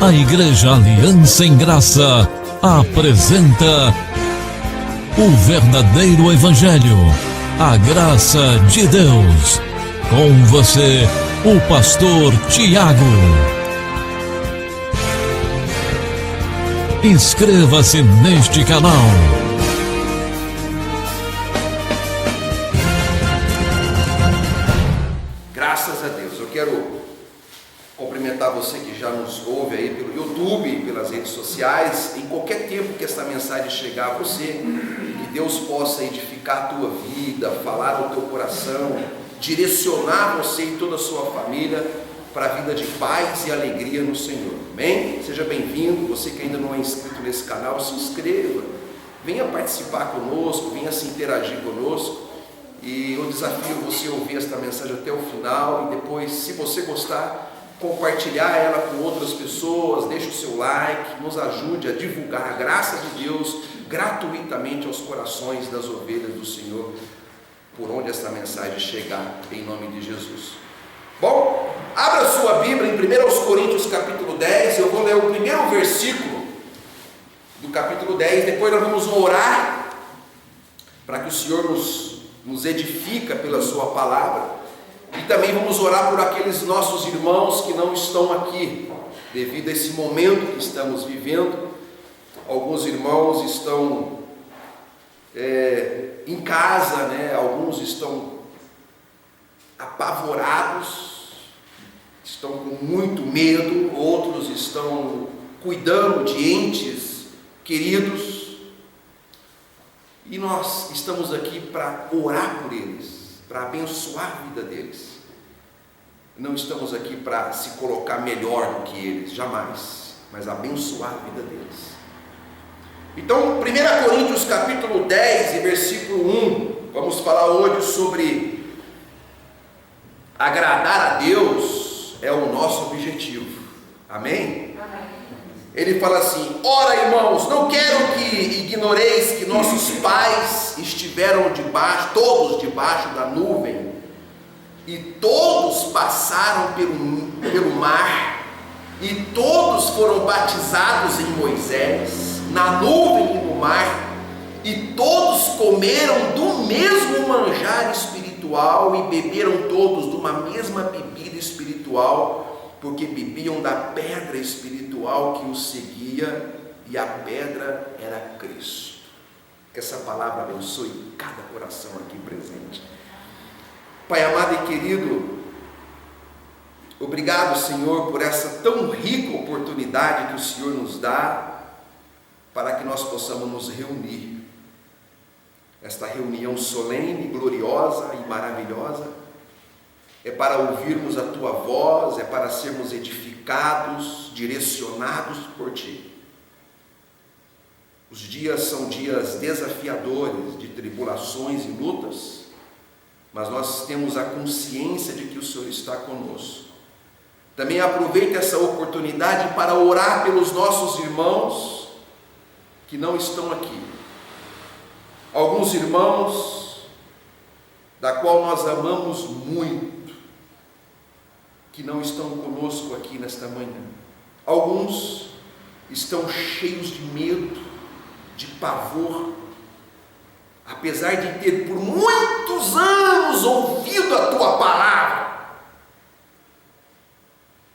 A Igreja Aliança em Graça apresenta o verdadeiro Evangelho, a graça de Deus. Com você, o pastor Tiago. Inscreva-se neste canal. Graças a Deus. Eu quero cumprimentar você que já nos ouve aí pelo YouTube, pelas redes sociais, em qualquer tempo que essa mensagem chegar a você, que Deus possa edificar a tua vida, falar no teu coração, direcionar você e toda a sua família para a vida de paz e alegria no Senhor. Amém? Seja bem-vindo. Você que ainda não é inscrito nesse canal, se inscreva, venha participar conosco, venha se interagir conosco. E eu desafio você a ouvir esta mensagem até o final e depois, se você gostar, compartilhar ela com outras pessoas, deixe o seu like, nos ajude a divulgar a graça de Deus gratuitamente aos corações das ovelhas do Senhor, por onde essa mensagem chegar, em nome de Jesus. Bom, abra sua Bíblia em 1 Coríntios capítulo 10, eu vou ler o primeiro versículo do capítulo 10, depois nós vamos orar para que o Senhor nos edifica pela sua palavra. E também vamos orar por aqueles nossos irmãos que não estão aqui, devido a esse momento que estamos vivendo. Alguns irmãos estão em casa, né? Alguns estão apavorados, estão com muito medo, outros estão cuidando de entes queridos. E nós estamos aqui para orar por eles, para abençoar a vida deles. Não estamos aqui para se colocar melhor do que eles, jamais, mas abençoar a vida deles. Então, 1 Coríntios capítulo 10 e versículo 1, vamos falar hoje sobre agradar a Deus é o nosso objetivo. Amém? Ele fala assim: ora, irmãos, não quero que ignoreis que nossos pais estiveram todos debaixo da nuvem, e todos passaram pelo mar, e todos foram batizados em Moisés, na nuvem e no mar, e todos comeram do mesmo manjar espiritual, e beberam todos de uma mesma bebida espiritual, porque bebiam da pedra espiritual que os seguia, e a pedra era Cristo. Que essa palavra abençoe cada coração aqui presente. Pai amado e querido, obrigado, Senhor, por essa tão rica oportunidade que o Senhor nos dá, para que nós possamos nos reunir. Esta reunião solene, gloriosa e maravilhosa, é para ouvirmos a Tua voz, é para sermos edificados, direcionados por Ti. Os dias são dias desafiadores, de tribulações e lutas, mas nós temos a consciência de que o Senhor está conosco. Também aproveite essa oportunidade para orar pelos nossos irmãos que não estão aqui. Alguns irmãos da qual nós amamos muito, que não estão conosco aqui nesta manhã. Alguns estão cheios de medo, de pavor, apesar de ter por muitos anos ouvido a Tua palavra,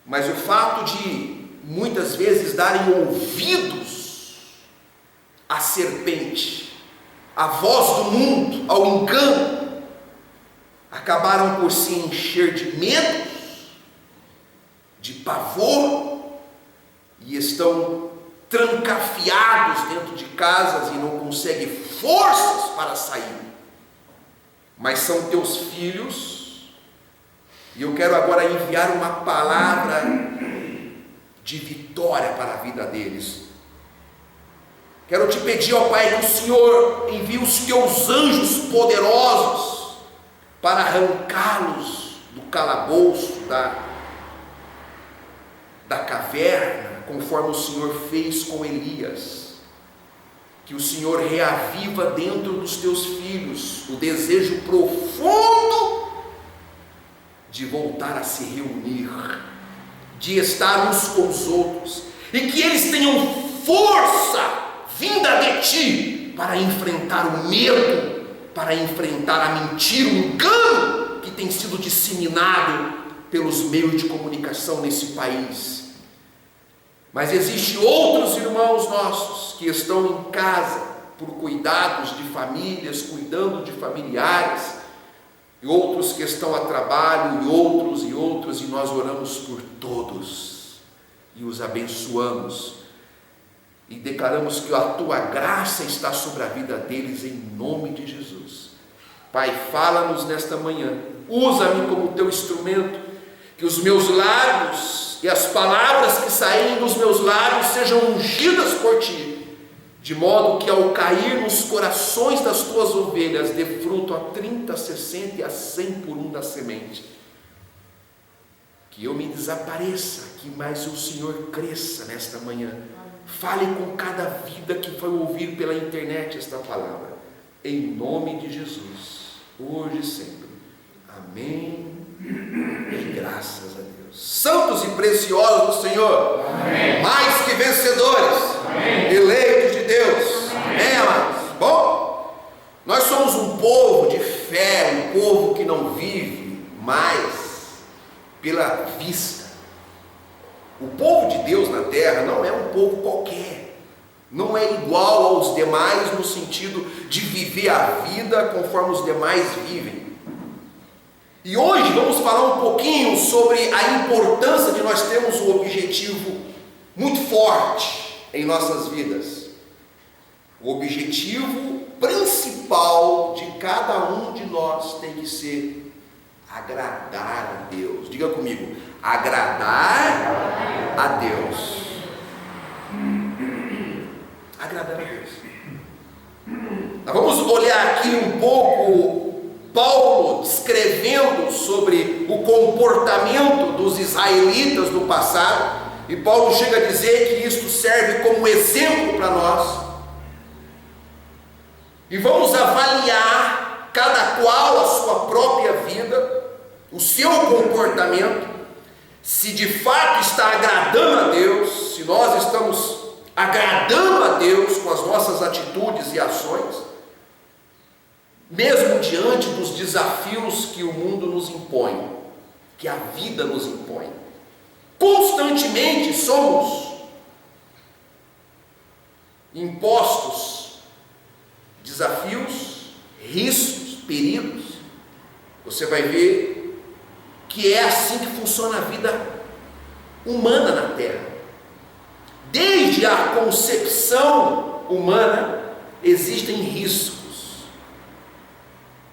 mas o fato de muitas vezes darem ouvidos à serpente, à voz do mundo, ao engano, acabaram por se encher de medo, de pavor, e estão trancafiados dentro de casas e não conseguem forças para sair. Mas são Teus filhos, e eu quero agora enviar uma palavra de vitória para a vida deles. Quero te pedir, ó Pai, que o Senhor envie os Teus anjos poderosos para arrancá-los do calabouço, da caverna, conforme o Senhor fez com Elias. Que o Senhor reaviva dentro dos Teus filhos o desejo profundo de voltar a se reunir, de estar uns com os outros, e que eles tenham força vinda de ti para enfrentar o medo, para enfrentar a mentira, o engano que tem sido disseminado pelos meios de comunicação nesse país. Mas existem outros irmãos nossos que estão em casa por cuidados de famílias, cuidando de familiares, e outros que estão a trabalho, e outros, e nós oramos por todos e os abençoamos e declaramos que a tua graça está sobre a vida deles em nome de Jesus. Pai, fala-nos nesta manhã, usa-me como teu instrumento, que os meus lábios e as palavras que saem dos meus lábios sejam ungidas por ti, de modo que ao cair nos corações das tuas ovelhas dê fruto a 30, 60 e a 100 por um da semente. Que eu me desapareça, que mais o Senhor cresça nesta manhã. Fale com cada vida que vai ouvir pela internet esta palavra, em nome de Jesus, hoje e sempre. Amém e graças a Deus. Santos e preciosos do Senhor, amém. Mais que vencedores, amém. Eleitos de Deus, amém, amados. Bom, nós somos um povo de fé, um povo que não vive mais pela vista. O povo de Deus na terra não é um povo qualquer, não é igual aos demais no sentido de viver a vida conforme os demais vivem. E hoje vamos falar um pouquinho sobre a importância de nós termos um objetivo muito forte em nossas vidas. O objetivo principal de cada um de nós tem que ser agradar a Deus. Diga comigo, agradar a Deus. Agradar a Deus. Nós vamos olhar aqui um pouco Paulo descrevendo sobre o comportamento dos israelitas no passado, e Paulo chega a dizer que isto serve como exemplo para nós. E vamos avaliar cada qual a sua própria vida, o seu comportamento, se de fato está agradando a Deus, se nós estamos agradando a Deus com as nossas atitudes e ações, mesmo diante dos desafios que o mundo nos impõe, que a vida nos impõe. Constantemente somos impostos desafios, riscos, perigos. Você vai ver que é assim que funciona a vida humana na Terra. Desde a concepção humana existem riscos.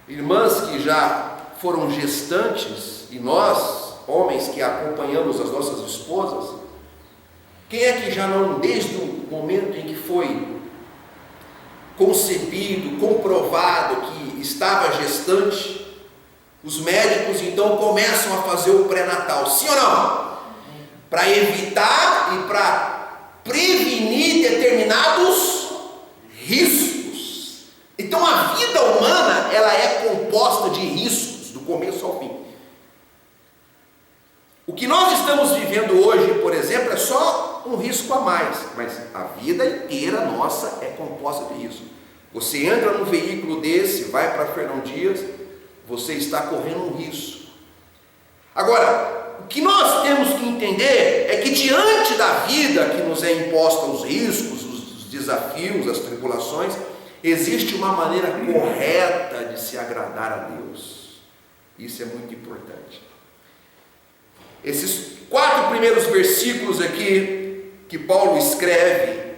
Irmãs que já foram gestantes, e nós, homens que acompanhamos as nossas esposas, quem é que já não, desde o momento em que foi concebido, comprovado que estava gestante, os médicos então começam a fazer o pré-natal, sim ou não? Para evitar e para prevenir determinados riscos. Então a vida humana, ela é composta de riscos, do começo ao fim. O que nós estamos vivendo hoje, por exemplo, é só um risco a mais, mas a vida inteira nossa é composta de risco. Você entra num veículo desse, vai para Fernão Dias, você está correndo um risco. Agora, o que nós temos que entender é que diante da vida que nos é imposta os riscos, os desafios, as tribulações, existe uma maneira correta de se agradar a Deus. Isso é muito importante. Esses 4 primeiros versículos aqui que Paulo escreve,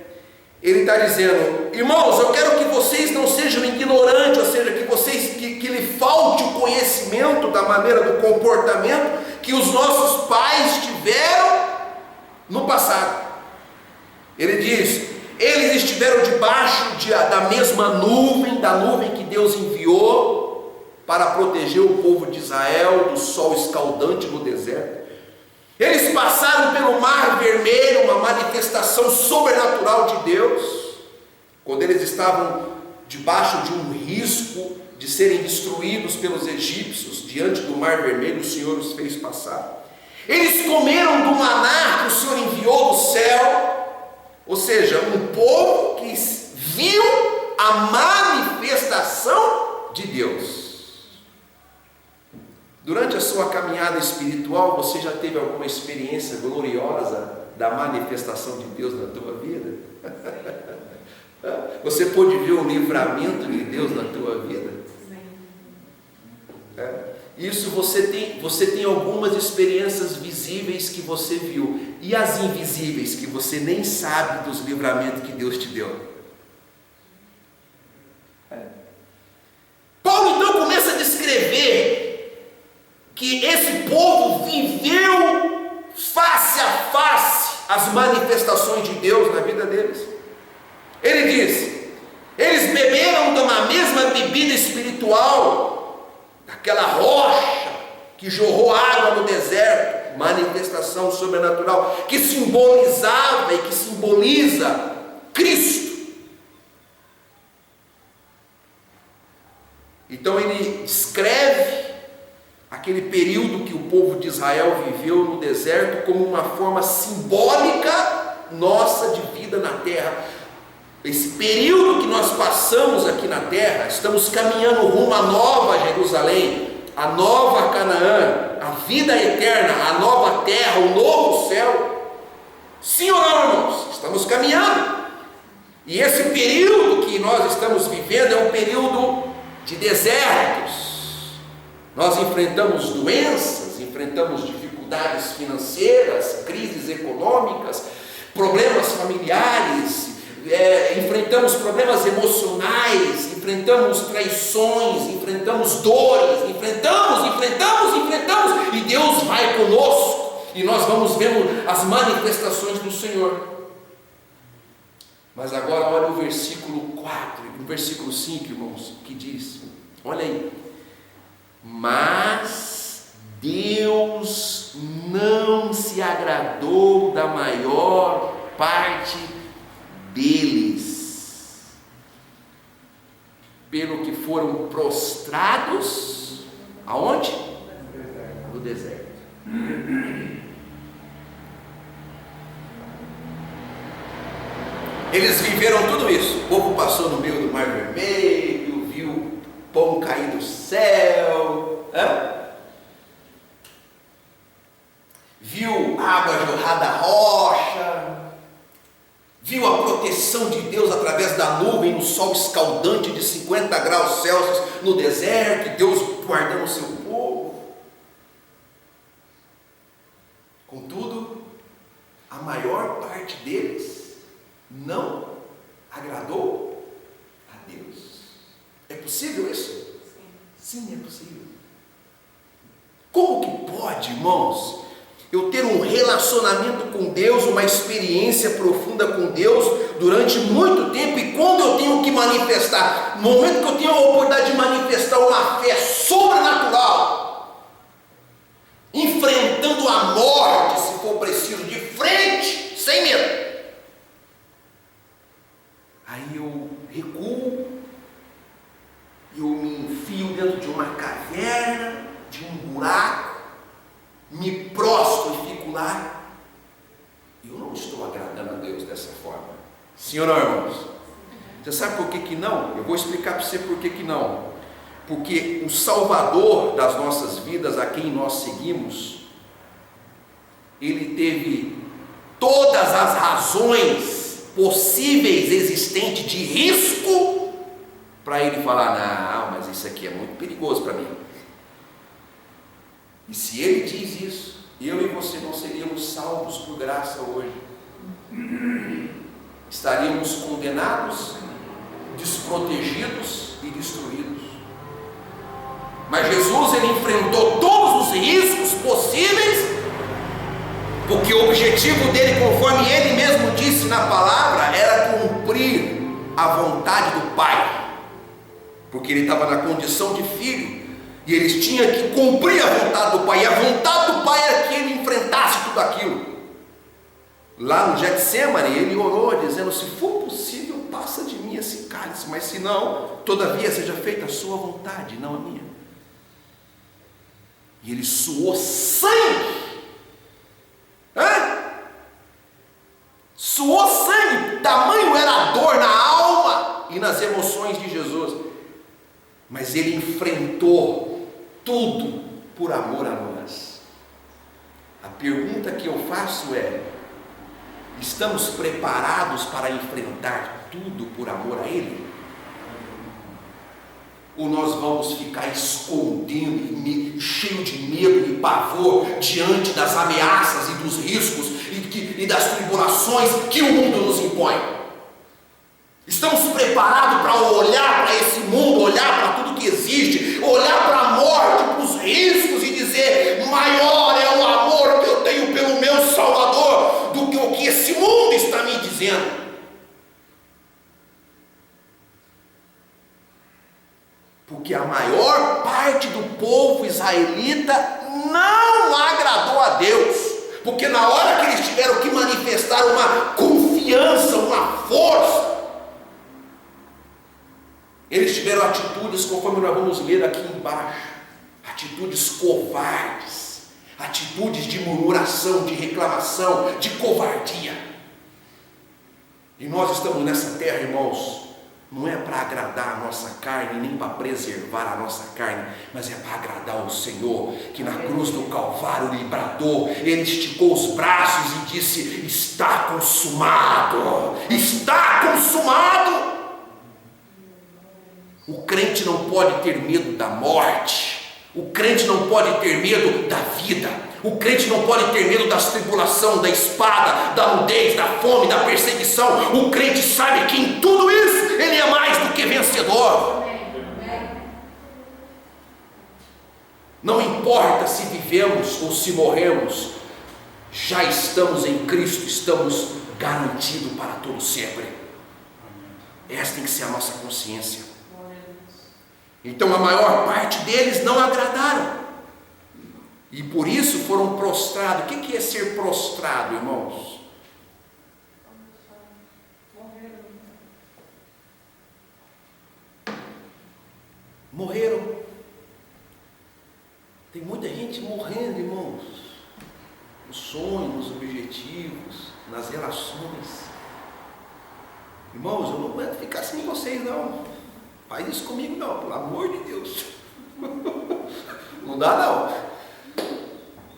ele está dizendo: irmãos, eu quero que vocês não sejam ignorantes, ou seja, que lhe falte o conhecimento da maneira do comportamento que os nossos pais tiveram no passado. Ele diz: eles estiveram debaixo da mesma nuvem, da nuvem que Deus enviou para proteger o povo de Israel do sol escaldante no deserto. Eles passaram pelo Mar Vermelho, uma manifestação sobrenatural de Deus, quando eles estavam debaixo de um risco de serem destruídos pelos egípcios, diante do Mar Vermelho, o Senhor os fez passar. Eles comeram do maná que o Senhor enviou do céu, ou seja, um povo que viu a manifestação de Deus. Durante a sua caminhada espiritual, você já teve alguma experiência gloriosa da manifestação de Deus na tua vida? Você pôde ver o livramento de Deus na tua vida? Isso você tem algumas experiências visíveis que você viu, e as invisíveis que você nem sabe dos livramentos que Deus te deu. Paulo então começa a descrever que esse povo viveu face a face as manifestações de Deus na vida deles. Ele diz: eles beberam de uma mesma bebida espiritual, daquela rocha que jorrou água no deserto, manifestação sobrenatural, que simbolizava e que simboliza Cristo. Então ele descreve aquele período que o povo de Israel viveu no deserto como uma forma simbólica nossa de vida na terra. Esse período que nós passamos aqui na terra, estamos caminhando rumo à nova Jerusalém, a nova Canaã, a vida eterna, a nova terra, o novo céu. Sim ou não, irmãos? Estamos caminhando. E esse período que nós estamos vivendo é um período de desertos. Nós enfrentamos doenças, enfrentamos dificuldades financeiras, crises econômicas, problemas familiares, enfrentamos problemas emocionais, enfrentamos traições, enfrentamos dores, enfrentamos, e Deus vai conosco, e nós vamos vendo as manifestações do Senhor. Mas agora olha o versículo 4, o versículo 5, irmãos, que diz, olha aí: mas Deus não se agradou da maior parte deles, pelo que foram prostrados, aonde? No deserto. Eles viveram tudo isso. O povo passou no meio do Mar Vermelho, viu pão cair do céu, viu água jorrar da rocha, viu a proteção de Deus através da nuvem no sol escaldante de 50 graus Celsius no deserto, Deus guardando o seu povo. Contudo, a maior parte deles não agradou a Deus. É possível isso? Sim, é possível. Como que pode, irmãos, eu ter um relacionamento com Deus, uma experiência profunda com Deus durante muito tempo, e quando eu tenho que manifestar, no momento que eu tenho a oportunidade de manifestar uma fé sobrenatural, enfrentando a morte, se for preciso, de frente, sem medo, aí eu recuo, eu me enfio dentro de uma caverna, de um buraco, me prostro e fico lá. Eu não estou agradando a Deus dessa forma. Sim ou não, irmãos? Você sabe por que não? Eu vou explicar para você por que não. Porque o Salvador das nossas vidas, a quem nós seguimos, ele teve todas as razões possíveis existentes de risco para ele falar: não, mas isso aqui é muito perigoso para mim. E se ele diz isso, eu e você não seríamos salvos por graça hoje. Estaríamos condenados, desprotegidos e destruídos. Mas Jesus, ele enfrentou todos os riscos possíveis, porque o objetivo dele, conforme ele mesmo disse na palavra, era cumprir a vontade do Pai, porque ele estava na condição de filho, e eles tinham que cumprir a vontade do Pai, e a vontade do Pai era que ele enfrentasse tudo aquilo. Lá no Getsemane, ele orou dizendo: se for possível, passa de mim esse cálice, mas se não, todavia seja feita a sua vontade, não a minha. E ele suou sangue. Suou sangue. Tamanho era a dor na alma e nas emoções de Jesus. Mas ele enfrentou tudo por amor a nós. A pergunta que eu faço é: estamos preparados para enfrentar tudo por amor a Ele? Ou nós vamos ficar escondendo, cheio de medo e pavor diante das ameaças e dos riscos e das tribulações que o mundo nos impõe? Estamos preparados para olhar para esse mundo, olhar para tudo que existe, olhar para a morte, para os riscos e dizer: maior é o amor que eu tenho pelo meu Salvador do que o que esse mundo está me dizendo? Porque a maior parte do povo israelita não agradou a Deus, porque na hora que eles tiveram que manifestar uma confiança, uma força, eles tiveram atitudes, conforme nós vamos ler aqui embaixo, atitudes covardes, atitudes de murmuração, de reclamação, de covardia. E nós estamos nessa terra, irmãos, não é para agradar a nossa carne, nem para preservar a nossa carne, mas é para agradar o Senhor, que na cruz do Calvário Ele bradou, Ele esticou os braços e disse: está consumado, está consumado. O crente não pode ter medo da morte, o crente não pode ter medo da vida, o crente não pode ter medo das tribulações, da espada, da nudez, da fome, da perseguição. O crente sabe que em tudo isso ele é mais do que vencedor. Não importa se vivemos ou se morremos, já estamos em Cristo, estamos garantidos para todo sempre. Essa tem que ser a nossa consciência. Então a maior parte deles não agradaram, e por isso foram prostrados. O que é ser prostrado, irmãos? Morreram. Tem muita gente morrendo, irmãos, nos sonhos, nos objetivos, nas relações. Irmãos, eu não aguento ficar sem vocês, não. Faz isso comigo não, pelo amor de Deus. Não dá não.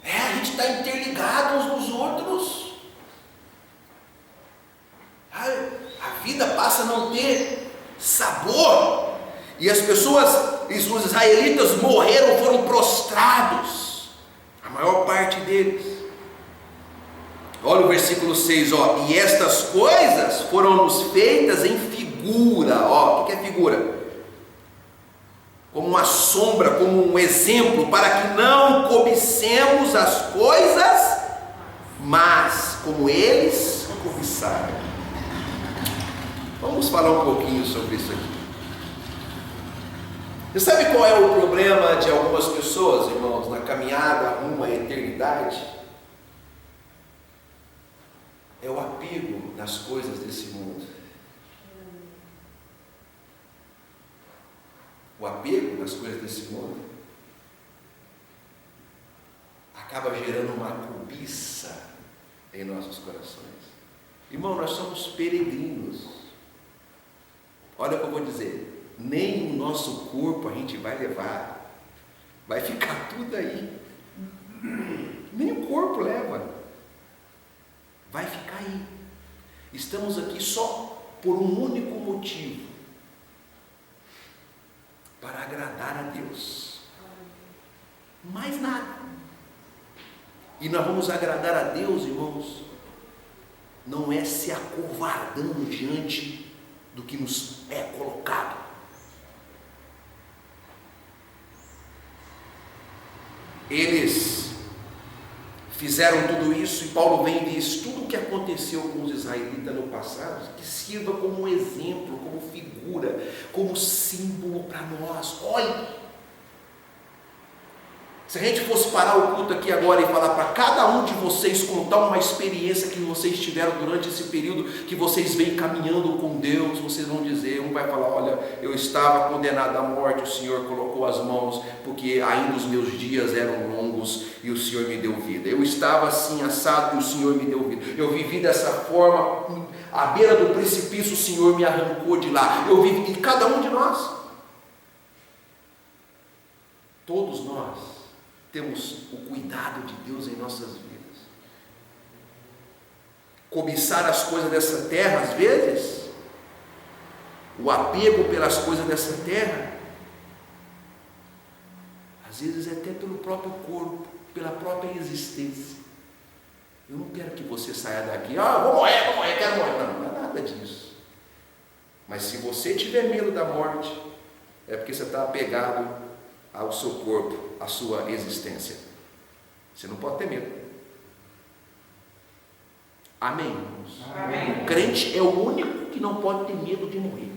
A gente está interligado uns nos outros. A vida passa a não ter sabor. E as pessoas, os israelitas morreram, foram prostrados. A maior parte deles. Olha o versículo 6, e estas coisas foram-nos feitas em figura. O que é figura? Como uma sombra, como um exemplo, para que não cobicemos as coisas, mas como eles cobiçaram. Vamos falar um pouquinho sobre isso aqui. Você sabe qual é o problema de algumas pessoas, irmãos, na caminhada rumo à eternidade? É o apego nas coisas desse mundo. O apego nas coisas desse mundo acaba gerando uma cobiça em nossos corações. Irmão, nós somos peregrinos. Olha o que eu vou dizer: nem o nosso corpo a gente vai levar, vai ficar tudo aí. Nem o corpo leva, vai ficar aí. Estamos aqui só por um único motivo: para agradar a Deus. Mais nada. E nós vamos agradar a Deus, irmãos, não é se acovardando diante do que nos é colocado. Eles fizeram tudo isso, e Paulo vem e diz: tudo o que aconteceu com os israelitas no passado, que sirva como exemplo, como figura, como símbolo para nós. Olhe, Se a gente fosse parar o culto aqui agora e falar para cada um de vocês, contar uma experiência que vocês tiveram durante esse período que vocês vêm caminhando com Deus, vocês vão dizer, um vai falar, olha, eu estava condenado à morte, o Senhor colocou as mãos, porque ainda os meus dias eram longos e o Senhor me deu vida. Eu estava assim assado e o Senhor me deu vida. Eu vivi dessa forma, à beira do precipício o Senhor me arrancou de lá. Eu vivi, e cada um de nós, todos nós, temos o cuidado de Deus em nossas vidas. Cobiçar as coisas dessa terra, às vezes, o apego pelas coisas dessa terra, às vezes é até pelo próprio corpo, pela própria existência. Eu não quero que você saia daqui, vou morrer, quero morrer. Não é nada disso. Mas se você tiver medo da morte, é porque você está apegado ao seu corpo, à sua existência. Você não pode ter medo. Amém, irmãos? Amém. O crente é o único que não pode ter medo de morrer.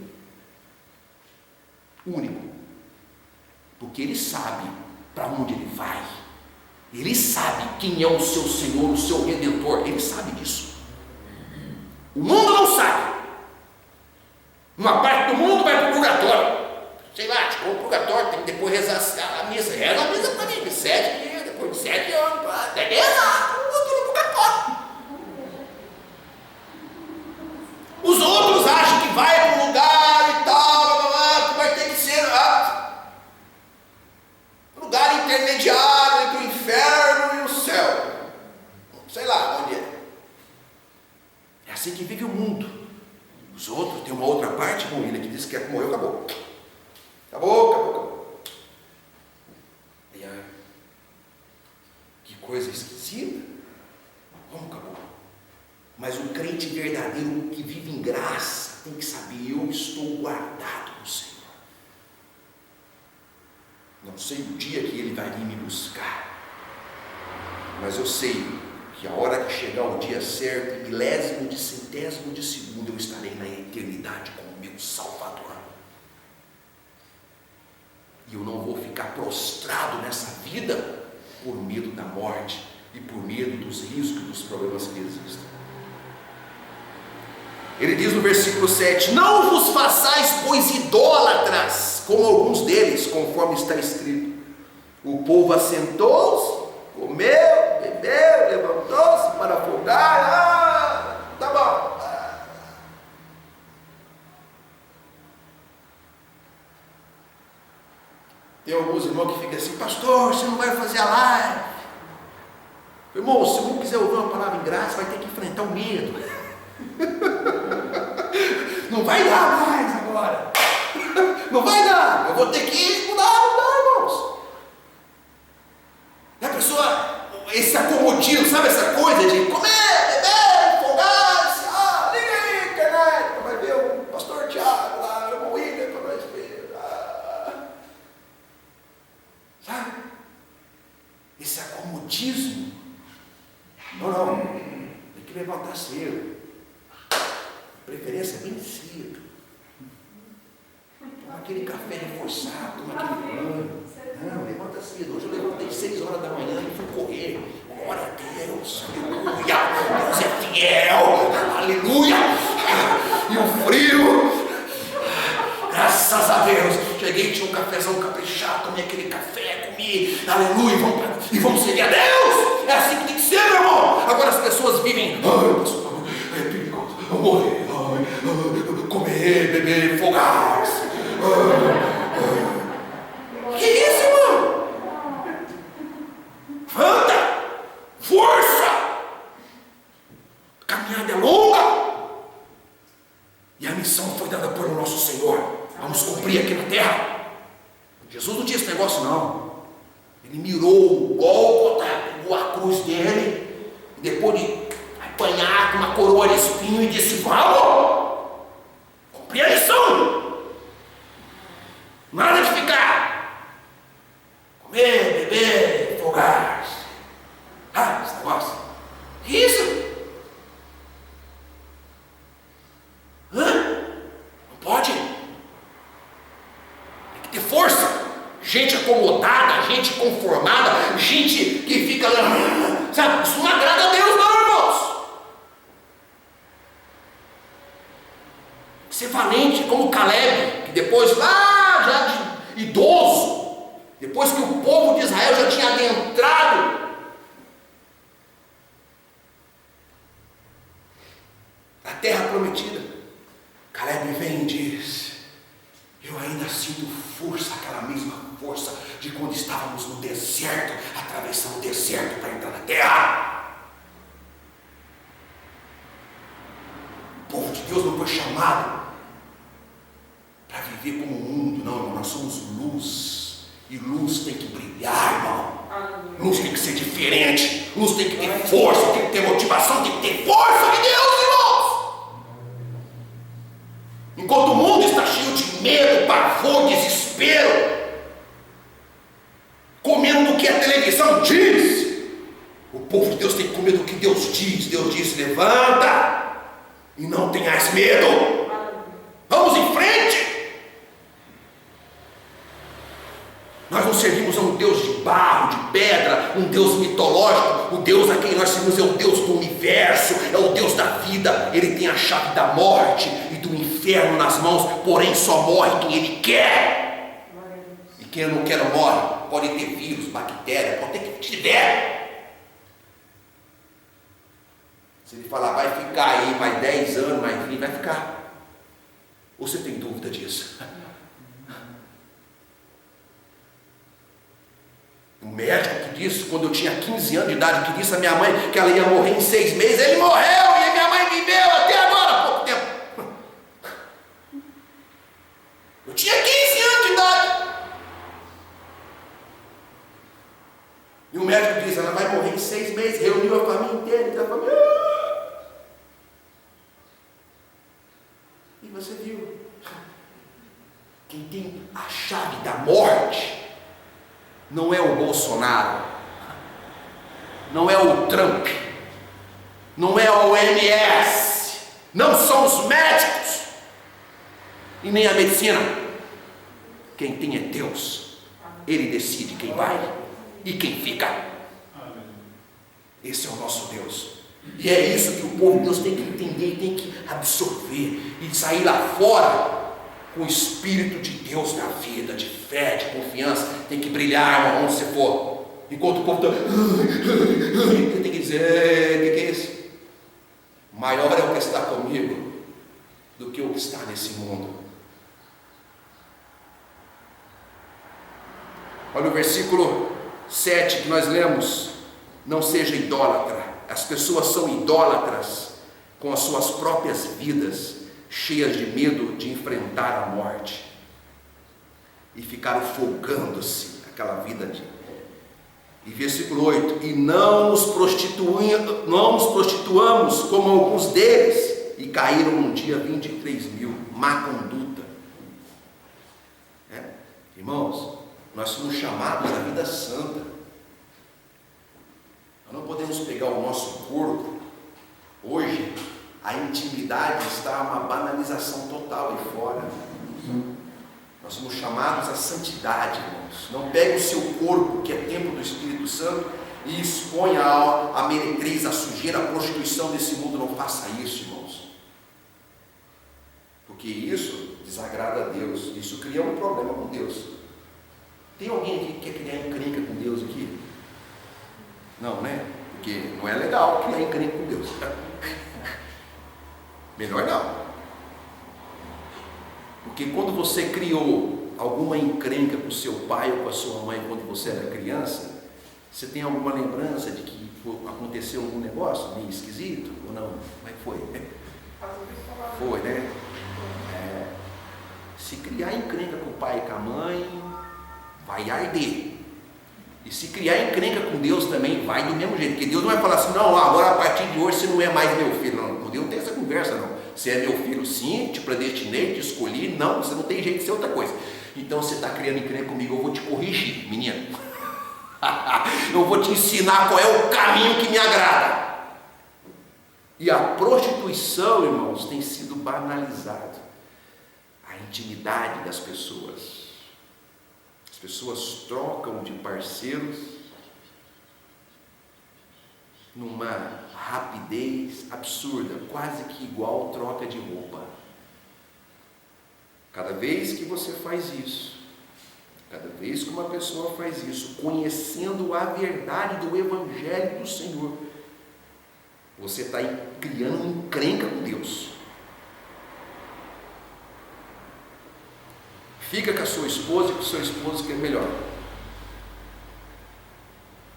O único. Porque ele sabe para onde ele vai. Ele sabe quem é o seu Senhor, o seu Redentor. Ele sabe disso. O mundo não sabe. Uma parte do mundo vai para o purgatório. Sei lá, tipo, o purgatório tem que depois rezar a missa. Reza a missa para mim, de 7 dias, depois de 7 anos, até que rezar, o outro no purgatório. Os outros acham que vai para um lugar e tal, que vai ter que ser lugar intermediário entre o inferno e o céu. Sei lá onde é. É assim que vive o mundo. Os outros têm uma outra parte ruim, que diz que morreu, acabou. Acabou. E aí, que coisa esquisita. Como acabou? Mas o crente verdadeiro que vive em graça tem que saber, eu estou guardado no Senhor. Não sei o dia que Ele vai vir me buscar, mas eu sei que a hora que chegar o dia certo, milésimo de centésimo de segundo, eu estarei na eternidade com o meu Salvador. E eu não vou ficar prostrado nessa vida por medo da morte e por medo dos riscos e dos problemas que existem. Ele diz no versículo 7, não vos façais, pois, idólatras, como alguns deles, conforme está escrito. O povo assentou-se, comeu, bebeu, levantou-se para folgar. Tá bom. Tem alguns irmãos que ficam assim, pastor, você não vai fazer a live. Irmão, se não quiser ouvir uma palavra em graça, vai ter que enfrentar o medo. Não vai dar mais agora. Não vai dar. Eu vou ter que mudar, irmãos. E a pessoa, esse acomodismo, sabe essa coisa de comer, beber, folgar-se, liga aí, internet, vai ver o pastor Tiago lá, o irmão William, para nós ver. Sabe? Esse acomodismo. Não. Tem que levantar cedo. Preferência bem cedo. Toma aquele café reforçado, toma aquele banho. Não, levanta cedo. Hoje eu levantei 6 horas da manhã e fui correr. Glória a Deus, aleluia. Deus é fiel, aleluia. E o frio, graças a Deus. Cheguei, tinha um cafezão caprichado, tomei aquele café, comi, aleluia, e vamos seguir a Deus. É assim que tem que ser, meu irmão. Agora as pessoas vivem, é perigoso, vou morrer, comer, beber, folgar-se. Que isso, irmão? Anda, força. A caminhada é longa. E a missão foi dada por nosso Senhor. Vamos cumprir aqui na terra. Jesus não tinha esse negócio, não. Ele mirou o Gólgota, pegou a cruz dele, e depois de apanhar com uma coroa de espinho, e disse: vamos, cumprir a missão. Nada de ficar comer, beber, folgar-se. Esse negócio. Isso. Não pode. Tem que ter força. gente acomodada, gente conformada, gente que fica lá, sabe? Isso não agrada a Deus, não, irmãos. Ser valente como Caleb, que depois lá, já de idoso, depois que o povo de Israel já tinha adentrado a terra prometida, Caleb vem e diz: eu ainda sinto força, aquela mesma força de quando estávamos no deserto, atravessando o deserto para entrar na terra. O povo de Deus não foi chamado para viver como o mundo, não, irmão. Nós somos luz, e luz tem que brilhar, irmão. Luz tem que ser diferente, luz tem que ter força, tem que ter motivação, tem que ter força de Deus, irmãos. Enquanto o mundo está cheio de medo, pavor, desespero, comendo do que a televisão diz, o povo de Deus tem que comer do que Deus diz. Deus diz: levanta e não tenhas medo, vamos em frente. Nós não servimos a um Deus de barro, de pedra, um Deus mitológico. O Deus a quem nós servimos é o Deus do universo, é o Deus da vida. Ele tem a chave da morte e do inferno nas mãos, porém só morre quem Ele quer. E quem não quer não morre. Pode ter vírus, bactéria, pode ter o que tiver. Se Ele falar, vai ficar aí mais 10 anos, mais 20, vai ficar. Ou você tem dúvida disso? O médico que disse, quando eu tinha 15 anos de idade, que disse à minha mãe que ela ia morrer em 6 meses, ele morreu e a minha mãe viveu até agora, há pouco tempo. Eu tinha 15 anos de idade. E o médico disse, ela vai morrer em 6 meses, reuniu a família inteira, e a família... E você viu? Quem tem a chave da morte não é o Bolsonaro, não é o Trump, não é a OMS, não são os médicos e nem a medicina. Quem tem é Deus. Ele decide quem vai e quem fica. Esse é o nosso Deus. E é isso que o povo de Deus tem que entender, tem que absorver e sair lá fora com o Espírito de Deus na vida, de fé, de confiança. Tem que brilhar onde você for. Enquanto o povo está... Você tem que dizer, o que é isso? Maior é o que está comigo do que o que está nesse mundo. Olha o versículo 7 que nós lemos. Não seja idólatra. As pessoas são idólatras com as suas próprias vidas, cheias de medo de enfrentar a morte, e ficaram folgando-se aquela vida de... E versículo 8: e não nos prostituamos como alguns deles, e caíram num dia 23.000, má conduta. Irmãos, nós somos chamados à vida santa. Nós não podemos pegar o nosso corpo. Hoje a intimidade está uma banalização total aí fora. Nós somos chamados à santidade, irmãos. Não pegue o seu corpo, que é templo do Espírito Santo, e exponha a meretriz, a sujeira, a prostituição desse mundo. Não faça isso, irmãos, porque isso desagrada a Deus. Isso cria um problema com Deus. Tem alguém aqui que quer criar encrenca com Deus aqui? Não, né? Porque não é legal criar encrenca com Deus. Melhor não. Porque quando você criou alguma encrenca com o seu pai ou com a sua mãe quando você era criança, você tem alguma lembrança de que aconteceu algum negócio meio esquisito? Ou não? Como é que foi? Foi, né? Se criar encrenca com o pai e com a mãe, vai arder. E se criar encrenca com Deus também, vai do mesmo jeito. Porque Deus não vai falar assim, não, agora a partir de hoje você não é mais meu filho. Não, com Deus não tem essa conversa, não. Você é meu filho sim, te predestinei, te escolhi. Não, você não tem jeito de ser outra coisa. Então você está criando encrenca comigo, eu vou te corrigir, menino. Eu vou te ensinar qual é o caminho que me agrada. E a prostituição, irmãos, tem sido banalizada. A intimidade das pessoas. As pessoas trocam de parceiros numa rapidez absurda, quase que igual troca de roupa. Cada vez que você faz isso, cada vez que uma pessoa faz isso, conhecendo a verdade do Evangelho do Senhor, você está aí criando uma encrenca com Deus. Fica com a sua esposa e com o seu esposo, que é melhor.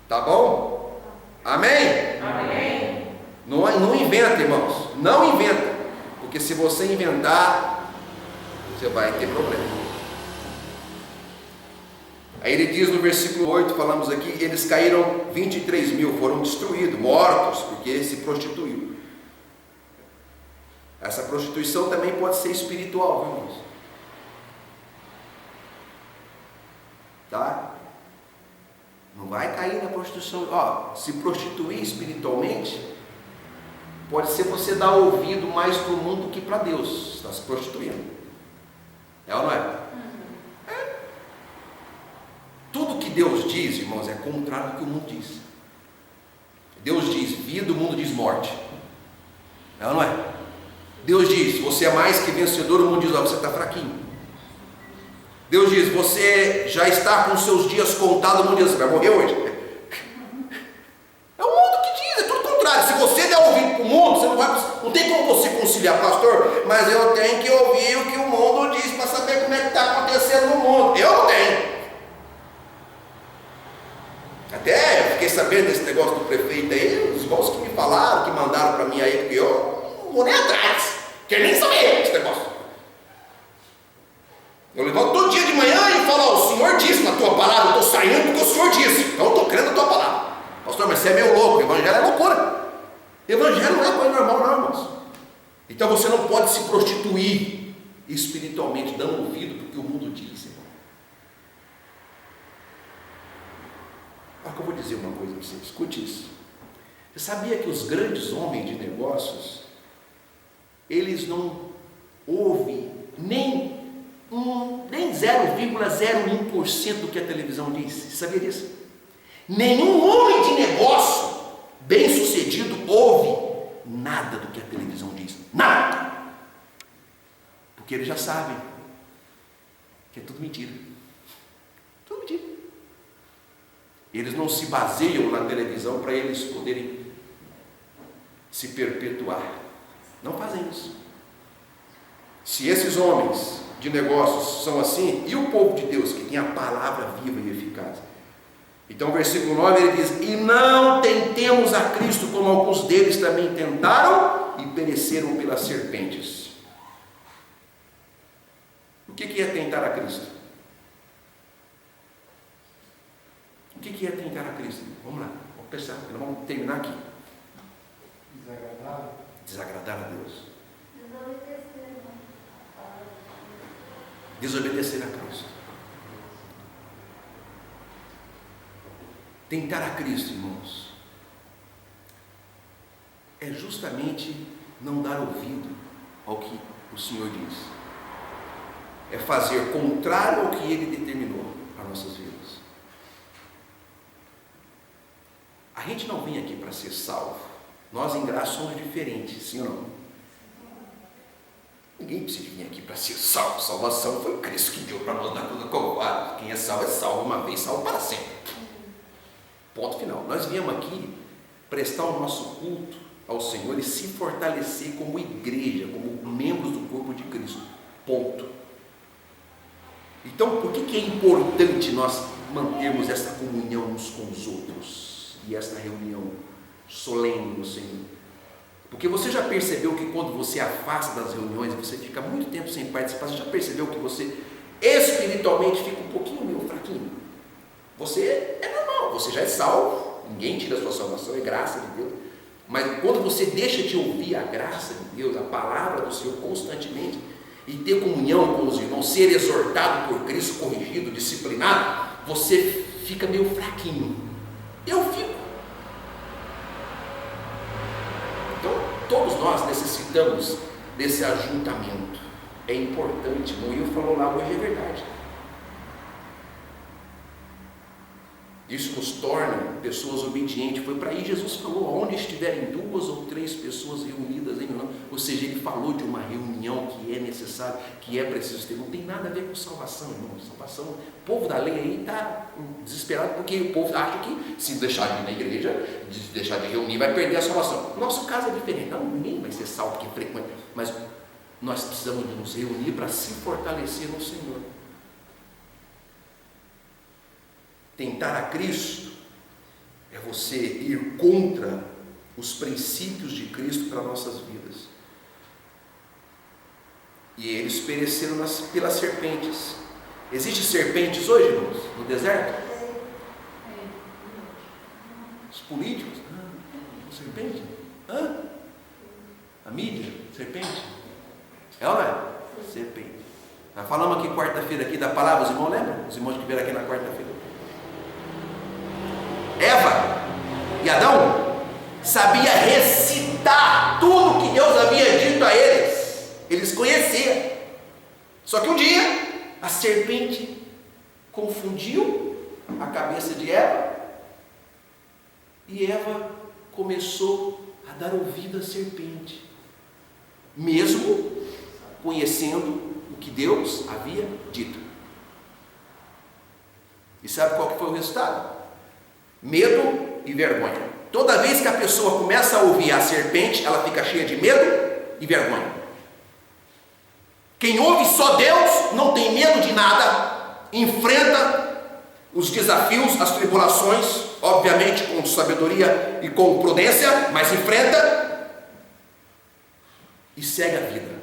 Tá bom? Amém? Amém. Não inventa, irmãos. Não inventa. Porque se você inventar, você vai ter problema. Aí ele diz no versículo 8, falamos aqui, eles caíram 23 mil, foram destruídos, mortos, porque se prostituiu. Essa prostituição também pode ser espiritual, viu, irmãos? Tá? Não vai cair na prostituição. Ó, se prostituir espiritualmente, pode ser você dar ouvido mais para o mundo que para Deus. Você está se prostituindo. É ou não é? É. Tudo que Deus diz, irmãos, é contrário do que o mundo diz. Deus diz vida, o mundo diz morte. É ou não é? Deus diz, você é mais que vencedor, o mundo diz, ó, você está fraquinho. Deus diz, você já está com seus dias contados, o mundo diz, você vai morrer hoje. É o mundo que diz, é tudo contrário. Se você der ouvido para o mundo, você não tem como você conciliar, pastor, mas eu tenho que ouvir o que o mundo diz para saber como é que está acontecendo no mundo. Eu não tenho. Até eu fiquei sabendo desse negócio do prefeito aí, os irmãos que me falaram, que mandaram para mim aí, porque eu não vou nem atrás, quero nem saber desse negócio. Eu levanto todo dia de manhã e falo, o Senhor disse na tua palavra, eu estou saindo porque o Senhor disse, então eu estou crendo na tua palavra. Pastor, mas você é meio louco, o evangelho é loucura. O evangelho não é coisa normal não, irmãos. Então você não pode se prostituir espiritualmente, dando ouvido porque o mundo diz, irmão. Olha que eu vou dizer uma coisa para você, escute isso. Você sabia que os grandes homens de negócios, eles não ouvem nem 0,01% do que a televisão diz? Você sabia disso? Nenhum homem de negócio bem sucedido ouve nada do que a televisão diz. Nada! Porque eles já sabem que é tudo mentira. Tudo mentira. Eles não se baseiam na televisão para eles poderem se perpetuar. Não fazem isso. Se esses homens de negócios são assim, e o povo de Deus que tem a palavra viva e eficaz? Então, versículo 9 ele diz, e não tentemos a Cristo como alguns deles também tentaram e pereceram pelas serpentes. O que é tentar a Cristo? O que é tentar a Cristo? Vamos lá, vamos pensar, vamos terminar aqui. Desagradar a Deus. Desobedecer a Cristo. Tentar a Cristo, irmãos, é justamente não dar ouvido ao que o Senhor diz. É fazer contrário ao que Ele determinou para nossas vidas. A gente não vem aqui para ser salvo. Nós em graça somos diferentes, sim ou não? Ninguém precisa vir aqui para ser salvo. Salvação foi Cristo que deu para nós na cruz do Calvário. Quem é salvo uma vez, salvo para sempre. Ponto final. Nós viemos aqui prestar o nosso culto ao Senhor e se fortalecer como igreja, como membros do corpo de Cristo. Ponto. Então, por que é importante nós mantermos essa comunhão uns com os outros e esta reunião solene no Senhor? Porque você já percebeu que quando você afasta das reuniões, você fica muito tempo sem participar, você já percebeu que você espiritualmente fica um pouquinho meio fraquinho? Você é normal, você já é salvo, ninguém tira a sua salvação, é graça de Deus. Mas quando você deixa de ouvir a graça de Deus, a palavra do Senhor constantemente, e ter comunhão com os irmãos, ser exortado por Cristo, corrigido, disciplinado, você fica meio fraquinho. Eu fico. Então, todos nós necessitamos desse ajuntamento. É importante, o Will falou lá hoje, é verdade. Isso nos torna pessoas obedientes. Foi para aí Jesus falou: onde estiverem 2 ou 3 pessoas reunidas em meu nome. Ou seja, ele falou de uma reunião que é necessário, que é preciso ter. Não tem nada a ver com salvação, irmão. Salvação, o povo da lei aí está desesperado, porque o povo acha que se deixar de ir na igreja, deixar de reunir, vai perder a salvação. Nosso caso é diferente. Não, ninguém vai ser salvo porque frequenta, mas nós precisamos de nos reunir para se fortalecer no Senhor. Tentar a Cristo é você ir contra os princípios de Cristo para nossas vidas. E eles pereceram pelas serpentes. Existem serpentes hoje, irmãos, no deserto? Os políticos? Serpente? A mídia? Serpente? É ou não é? Serpente. Nós falamos aqui quarta-feira aqui da palavra, os irmãos lembram? Os irmãos que vieram aqui na quarta-feira. Eva e Adão sabia recitar tudo que Deus havia dito a eles. Eles conheciam. Só que um dia a serpente confundiu a cabeça de Eva e Eva começou a dar ouvido à serpente, mesmo conhecendo o que Deus havia dito. E sabe qual que foi o resultado? Medo e vergonha. Toda vez que a pessoa começa a ouvir a serpente, ela fica cheia de medo e vergonha. Quem ouve só Deus não tem medo de nada, enfrenta os desafios, as tribulações, obviamente com sabedoria e com prudência, mas enfrenta e segue a vida.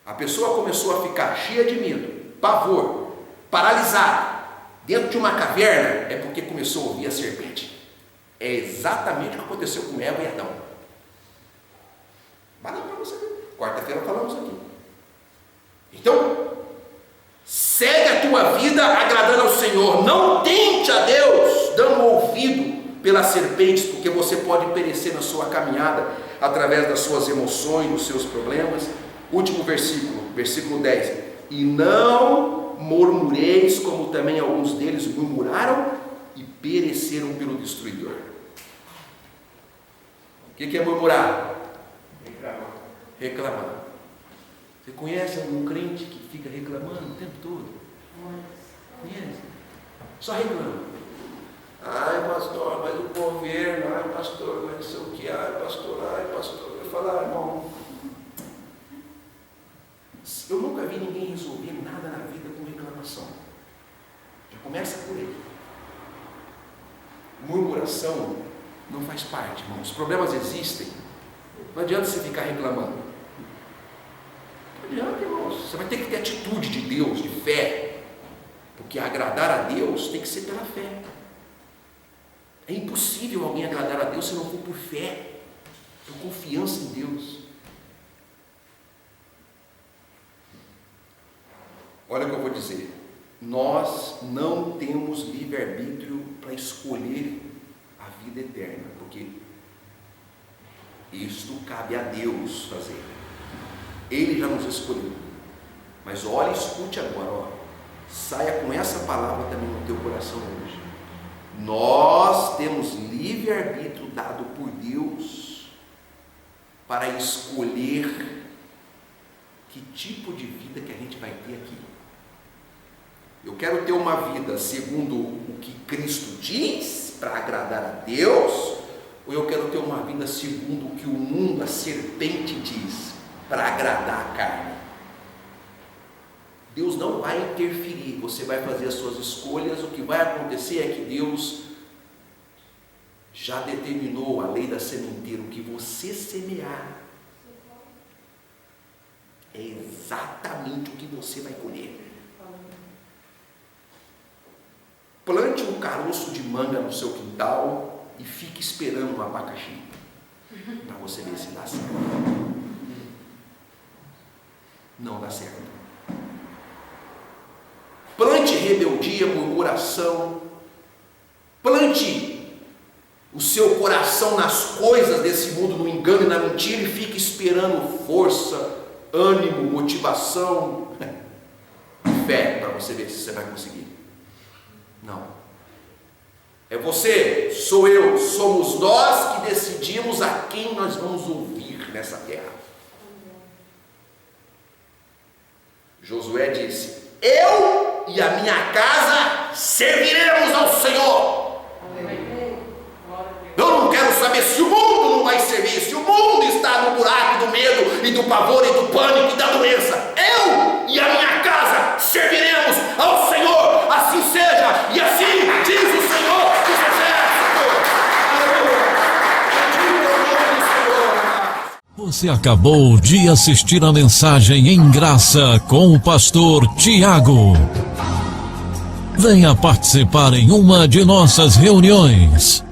A pessoa começou a ficar cheia de medo, pavor, paralisada, dentro de uma caverna, é porque começou a ouvir a serpente. É exatamente o que aconteceu com Eva e Adão. Vai lá para você ver. Quarta-feira falamos aqui. Então, segue a tua vida agradando ao Senhor. Não tente a Deus dando ouvido pelas serpentes, porque você pode perecer na sua caminhada através das suas emoções, dos seus problemas. Último versículo, versículo 10. E não murmureis, como também alguns deles murmuraram e pereceram pelo destruidor. O que é murmurar? Reclamar. Você conhece algum crente que fica reclamando o tempo todo? Conhece? Só reclama. Ai, pastor, mas o governo, ai, pastor, mas não sei o que, ai, pastor. Eu falo, irmão, eu nunca vi ninguém resolver nada na vida com reclamação. Já começa por aí. Murmuração não faz parte, irmão. Os problemas existem. Não adianta você ficar reclamando. Não adianta, irmãos. Você vai ter que ter atitude de Deus, de fé. Porque agradar a Deus tem que ser pela fé. É impossível alguém agradar a Deus se não for por fé, por confiança em Deus. Olha o que eu vou dizer. Nós não temos livre-arbítrio para escolher a vida eterna, porque isto cabe a Deus fazer. Ele já nos escolheu. Mas olha, escute agora, ó. Saia com essa palavra também no teu coração hoje. Nós temos livre-arbítrio dado por Deus para escolher que tipo de vida que a gente vai ter aqui. Eu quero ter uma vida segundo o que Cristo diz, para agradar a Deus, ou eu quero ter uma vida segundo o que o mundo, a serpente diz, para agradar a carne? Deus não vai interferir, você vai fazer as suas escolhas. O que vai acontecer é que Deus já determinou a lei da sementeira. O que você semear é exatamente o que você vai colher. Plante um caroço de manga no seu quintal e fique esperando um abacaxi, para você ver se dá certo. Não dá certo. Plante rebeldia, murmuração. Plante o seu coração nas coisas desse mundo, no engano e na mentira, e fique esperando força, ânimo, motivação, fé, para você ver se você vai conseguir. Não. É você, sou eu, somos nós que decidimos a quem nós vamos ouvir nessa terra. Josué disse: eu e a minha casa serviremos ao Senhor. Eu não quero saber se o mundo não vai servir, se o mundo está no buraco do medo e do pavor e do pânico e da doença. Eu e a minha casa serviremos ao Senhor, assim seja, e assim diz o Senhor dos Exércitos. Aleluia! Bendito é o nome do Senhor. Você acabou de assistir a mensagem em graça com o pastor Tiago. Venha participar em uma de nossas reuniões.